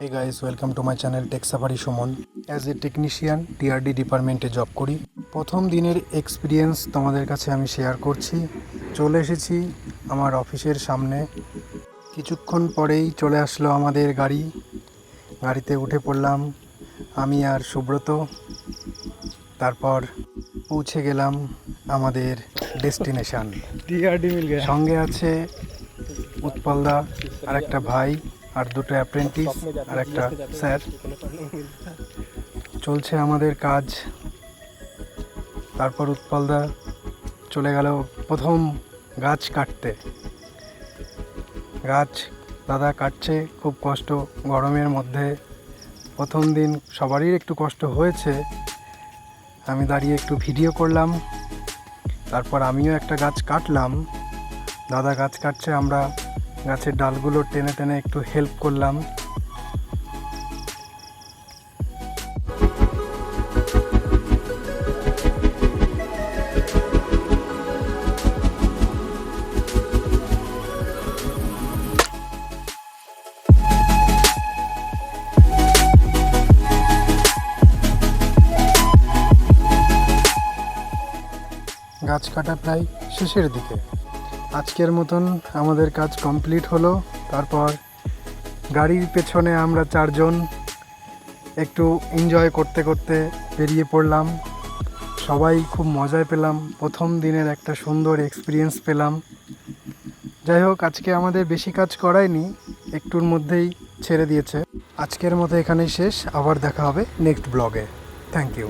Hey guys, welcome to my channel Tech Safari Suman. As a technician, TRD ডিপার্টমেন্টে job করি। প্রথম দিনের experience তোমাদের কাছে আমি শেয়ার করছি। চলে এসেছি আমার অফিসের সামনে। কিছুক্ষণ পরেই চলে আসলো আমাদের গাড়ি। গাড়িতে উঠে পড়লাম আমি আর সুব্রত। তারপর পৌঁছে গেলাম আমাদের ডেস্টিনেশন। সঙ্গে আছে উৎপলদা আর একটা ভাই আর দুটো অ্যাপ্রেন্টিস আর একটা স্যার। চলছে আমাদের কাজ। তারপর উৎপলদা চলে গেল প্রথম গাছ কাটতে। গাছ দাদা কাটছে, খুব কষ্ট গরমের মধ্যে। প্রথম দিন সবারই একটু কষ্ট হয়েছে। আমি দাঁড়িয়ে একটু ভিডিও করলাম। তারপর আমিও একটা গাছ কাটলাম। দাদা গাছ কাটছে, আমরা গাছের ডালগুলো টেনে টেনে একটু হেল্প করলাম। গাছ কাটা প্রায় শেষের দিকে। আজকের মতন আমাদের কাজ কমপ্লিট হলো। তারপর গাড়ির পেছনে আমরা চারজন একটু এনজয় করতে করতে বেরিয়ে পড়লাম। সবাই খুব মজায় পেলাম, প্রথম দিনের একটা সুন্দর এক্সপিরিয়েন্স পেলাম। যাই হোক, আজকে আমাদের বেশি কাজ করায়নি, একটুর মধ্যেই ছেড়ে দিয়েছে। আজকের মতো এখানেই শেষ, আবার দেখা হবে নেক্সট ব্লগে। Thank you.